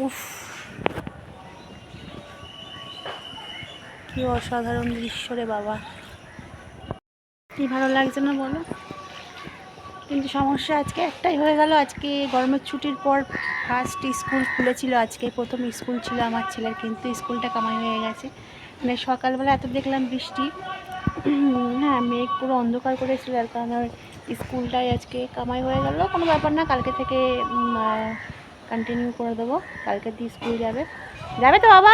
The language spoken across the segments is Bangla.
উফ, কি অসাধারণ দৃশ্য রে বাবা, কি ভালো লাগছে না বলো। কিন্তু সমস্যা আজকে একটাই হয়ে গেল, আজকে গরমের ছুটির পর ফার্স্ট স্কুল খুলেছিল, আজকে প্রথম স্কুল ছিল আমার ছেলের, কিন্তু স্কুলটা কামাই হয়ে গেছে। মানে সকালবেলা এত দেখলাম বৃষ্টি, হ্যাঁ মেঘ পুরো অন্ধকার করেছিল, যার কারণে স্কুলটাই আজকে কামাই হয়ে গেল। কোনো ব্যাপার না, কালকে থেকে কন্টিনিউ করে দেবো। কালকে দিয়ে স্কুল যাবে, যাবে তো বাবা?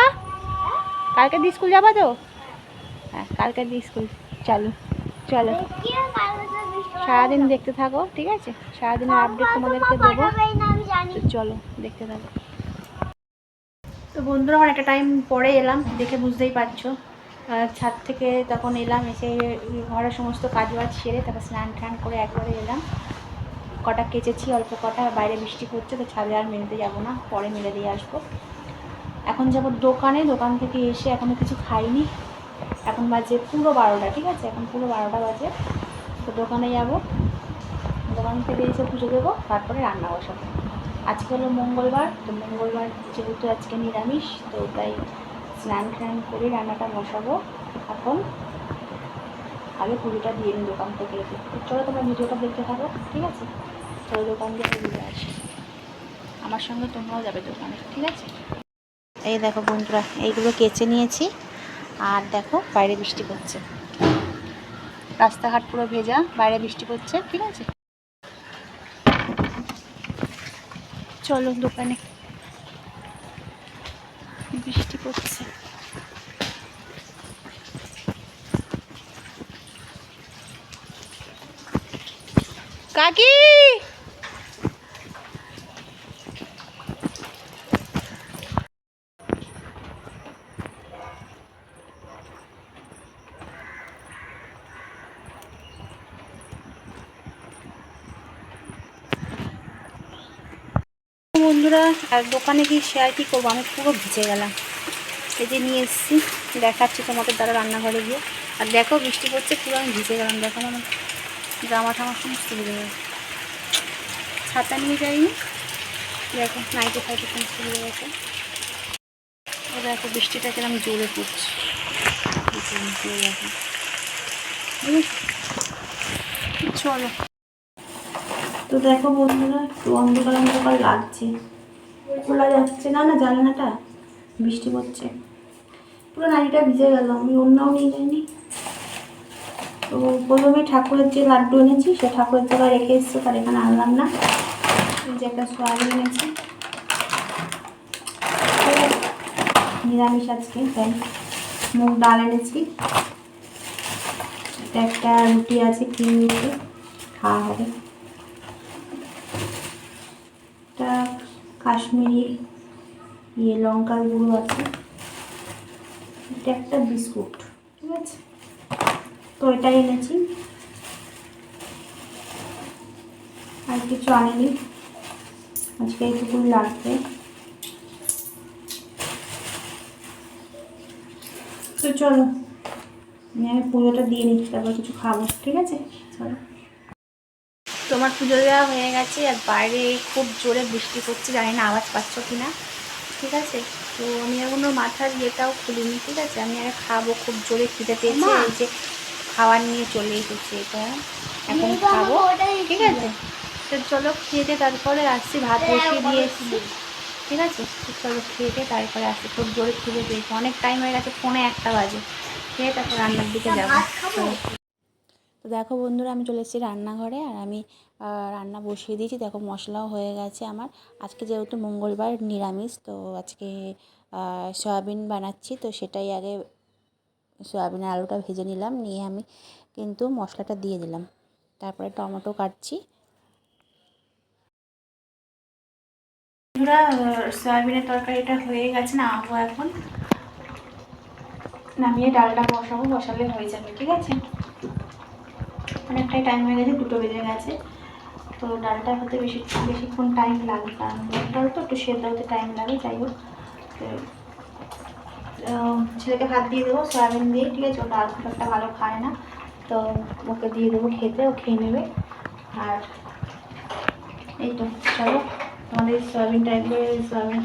কালকে দিয়ে স্কুল যাবা তো? হ্যাঁ কালকে দিয়ে স্কুল চালু। চলো সারাদিন দেখতে থাকো, ঠিক আছে? সারাদিনের আপডেট তোমাদেরকে দেবো, চলো দেখতে থাকো। তো বন্ধুরা আমার একটা টাইম পরে এলাম, দেখে বুঝতেই পারছো। ছাদ থেকে তখন এলাম, এসে ঘরের সমস্ত কাজ বাজ সেরে তারপর স্নান টান করে একবারে এলাম। কটা কেচেছি, অল্প কটা, বাইরে বৃষ্টি পড়ছে তো ছাদে আর মেলতে যাবো না, পরে মেলে দিয়ে আসবো। এখন যাবো দোকানে, দোকান থেকে এসে এখনও কিছু খাইনি, এখন বাজে পুরো 12টা, ঠিক আছে? এখন পুরো 12টা বাজে। তো দোকানে যাব, দোকান থেকে এসে পুজো দেবো, তারপরে রান্না বসাবো। আজকে হলো মঙ্গলবার, তো মঙ্গলবার যেহেতু আজকে নিরামিষ, তো তাই স্নান টান করে রান্নাটা বসাবো। এখন আগে পুজোটা দিয়ে নিই দোকান থেকে এসে। চলো তোমরা ভিডিওটা দেখতে থাকো, ঠিক আছে? চলো দোকান দিয়ে ঘুরে আসি, আমার সঙ্গে তোমরাও যাবে দোকানে, ঠিক আছে? এই দেখো বন্ধুরা, এইগুলো কেচে নিয়েছি, আর দেখো বাইরে বৃষ্টি পড়ছে, রাস্তাঘাট পুরো ভেজা, বাইরে বৃষ্টি পড়ছে, ঠিক আছে? চলো দোকানে, বৃষ্টি পড়ছে। কাকি, বন্ধুরা আর দোকানে গিয়ে শেয়ার কী করবো, আমি পুরো ভিজে গেলাম। এই যে নিয়ে এসেছি, দেখাচ্ছি তোমাদের দ্বারা রান্নাঘরে গিয়ে। আর দেখো বৃষ্টি পড়ছে, পুরো আমি ভিজে গেলাম, দেখো আমার জামা ঠামা সমস্ত ভিজে গেল। ছাতা নিয়ে যাইনি, দেখো নাইটি ফাইটি সমস্ত ভিজে গেছে। ও দেখো বৃষ্টিটা কিরম জোরে পড়ছে, দেখো। চলো, তো দেখো বন্ধুরা একটু অন্ধকার অন্ধকার লাগছে, খোলা যাচ্ছে না, না জানলাটা, বৃষ্টি পড়ছে, পুরো নাইটিটা ভিজে গেল, আমি অন্যও নিয়ে যাইনি। তো প্রথমে ঠাকুরের যে লাড্ডু এনেছি সে ঠাকুরের জায়গায় রেখে এসছে, তার এখানে আনলাম না। যে একটা সোয়াবিন এনেছি, নিরামিষ আজকে, তাই মুগ ডাল এনেছি, এটা একটা রুটি আছে, ক্রিম রুটি, খাওয়া হবে। একটা কাশ্মীরি লঙ্কার গুঁড়ো আছে, এটা একটা বিস্কুট, ঠিক আছে? তো এটাই এনেছি, আর কিছু আনিনি, আজকে এইটুকুই লাগবে। তো চলো আমি পুজোটা দিয়ে নিচ্ছি, তারপর কিছু খাবো, ঠিক আছে? চলো। তোমার পুজো দেওয়া হয়ে গেছে, আর বাইরে খুব জোরে বৃষ্টি পড়ছে, জানি না আওয়াজ পাচ্ছ কি না, ঠিক আছে? তো আমি এখনো মাথার ইয়েটাও খুলিনি, ঠিক আছে? আমি আর খাবো, খুব জোরে খিদে পেয়েছে, এই যে খাবার নিয়ে চলে এসেছি, এটা এখন খাবো, ঠিক আছে? তো চলো খেয়ে তারপরে আসছি, ভাত বসিয়ে দিয়ে এসেছি, ঠিক আছে? তো চলো খেয়ে তারপরে আসছি, খুব জোরে খিদে পেয়েছে, অনেক টাইম হয়ে গেছে, 1:45 বাজে, খেয়ে তারপর রান্নার দিকে যাবো। তো দেখো বন্ধুরা আমি চলে এসেছি রান্নাঘরে, আর আমি রান্না বসিয়ে দিয়েছি, দেখো মশলাও হয়ে গেছে আমার। আজকে যেহেতু মঙ্গলবার নিরামিষ, তো আজকে সয়াবিন বানাচ্ছি, তো সেটাই আগে সয়াবিনের আলুটা ভেজে নিলাম, নিয়ে আমি কিন্তু মশলাটা দিয়ে দিলাম, তারপরে টমেটো কাটছি। বন্ধুরা সয়াবিনের তরকারিটা হয়ে গেছে, নামাবো এখন, নামিয়ে ডালটা বসাবো, বসালে হয়ে যাবে, ঠিক আছে? অনেকটাই টাইম হয়ে গেছে, 2টো বেজে গেছে, তো ডালটা হতে বেশিক্ষণ টাইম লাগে, কারণ ডাল তো একটু সেদ্ধ হতে টাইম লাগে। যাই হোক, ছেলেকে ভাত দিয়ে দেবো সয়াবিন দিয়ে, ঠিক আছে? ও ডাল খুব একটা ভালো খায় না, তো ওকে দিয়ে দেবো খেতে, ও খেয়ে নেবে। আর এই তো চলো তোমাদের সয়াবিন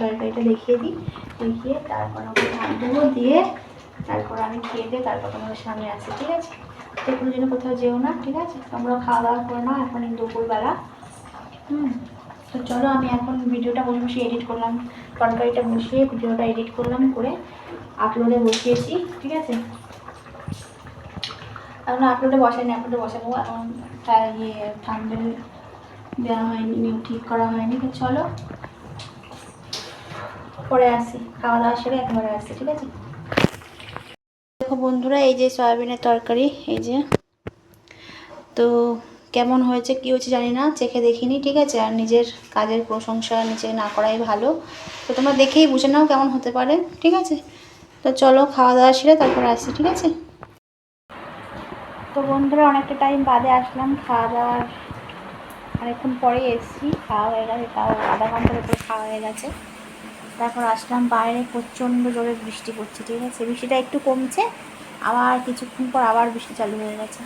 তরকারিটা দেখিয়ে দিই, দেখিয়ে তারপর ওকে ভাত দেবো, দিয়ে তারপর আমি খেয়ে দিয়ে তারপর তোমাদের সামনে আসি, ঠিক আছে? তো কোনো জন্য কোথাও যেও না, ঠিক আছে? তোমরা খাওয়া দাওয়া করে নাও, এখন দুপুরবেলা। তো চলো, আমি এখন ভিডিওটা বসে এডিট করলাম, তরকারিটা বসিয়ে ভিডিওটা এডিট করলাম, করে আপলোডে বসিয়েছি, ঠিক আছে? এখন আপলোডে বসাইনি, আপলোডে বসাবো এখন। থাম্বনেল দেওয়া হয়নি, ঠিক করা হয়নি। তো চলো পরে আসি, খাওয়া দাওয়া সেরে একেবারে আসছি, ঠিক আছে? দেখো বন্ধুরা, এই যে সয়াবিনের তরকারি, এই যে। তো কেমন হয়েছে কী হয়েছে জানি না, চেখে দেখিনি, ঠিক আছে? আর নিজের কাজের প্রশংসা নিজে না করাই ভালো। তো তোমরা দেখেই বুঝে নাও কেমন হতে পারে, ঠিক আছে? তো চলো খাওয়া দাওয়া সেরে তারপরে আসছি, ঠিক আছে? তো বন্ধুরা, অনেকটা টাইম বাদে আসলাম, খাওয়া দাওয়ার অনেকক্ষণ পরেই এসেছি, খাওয়া হয়ে গেছে, তাও আধা ঘন্টার উপরে খাওয়া হয়ে গেছে। তারপর আসলাম, বাইরে প্রচণ্ড জোরে বৃষ্টি পড়ছে, ঠিক আছে? বৃষ্টিটা একটু কমছে, আবার কিছুক্ষণ পর আবার বৃষ্টি চালু হয়ে গেছে।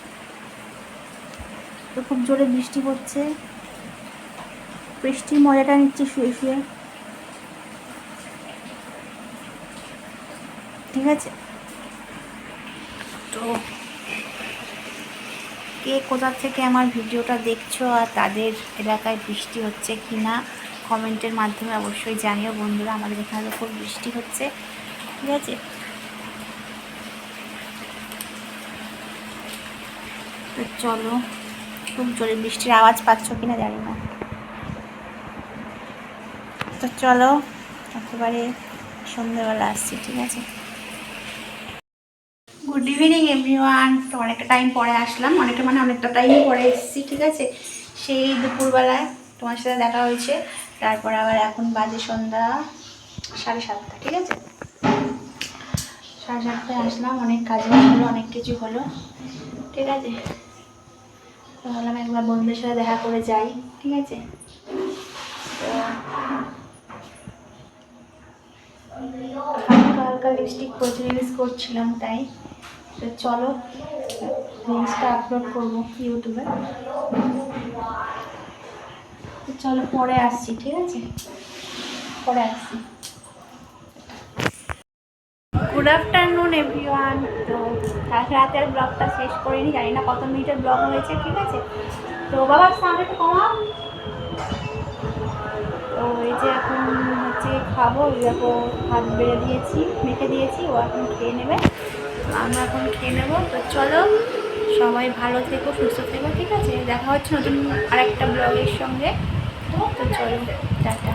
তো খুব জোরে বৃষ্টি পড়ছে, বৃষ্টির মজাটা নিচ্ছি শুয়ে শুয়ে, ঠিক আছে? তো কে কোথা থেকে আমার ভিডিওটা দেখছো আর তাদের এলাকায় বৃষ্টি হচ্ছে কি না কমেন্টের মাধ্যমে অবশ্যই জানিও বন্ধুরা। আমাদের এখানে খুব বৃষ্টি হচ্ছে, ঠিক আছে? তো চলো, খুব জোরে বৃষ্টির আওয়াজ পাচ্ছ কিনা জানি না। তো চলো একেবারে সন্ধ্যেবেলা আসছি, ঠিক আছে? Good evening everyone. তো অনেকটা টাইম পরে আসলাম, অনেকটা টাইম পরে এসেছি, ঠিক আছে? সেই দুপুরবেলায় তোমার সাথে দেখা হয়েছে, তারপর আবার এখন বাজে সন্ধ্যা 7:30, ঠিক আছে? 7:30টায় আসলাম, অনেক কাজ হলো, অনেক কিছু হলো, ঠিক আছে? তো ভাবলাম একবার বন্ধুদের সাথে দেখা করে যাই, ঠিক আছে? তো হালকা হালকা লিপস্টিক ইউজ করছিলাম, তাই। তো চলো রিলসটা আপলোড করবো ইউটিউবে। তো চলো পরে আসছি, ঠিক আছে? পরে আসছি। Good afternoon everyone. তো কালকে রাতে আর ব্লগটা শেষ করিনি, জানি না কত মিনিটের ব্লগ হয়েছে, ঠিক আছে? তো বাবা সামনে একটু কমাও। তো এই যে এখন হচ্ছে খাবো, দেখো ভাত বেড়ে দিয়েছি, মেখে দিয়েছি, ও এখন খেয়ে নেবে, আমরা এখন খেয়ে নেবো। তো চলো সবাই ভালো থেকো, সুস্থ থেকো, ঠিক আছে? দেখা হচ্ছে নতুন আরেকটা ব্লগের সঙ্গে। তো চলো, টাটা।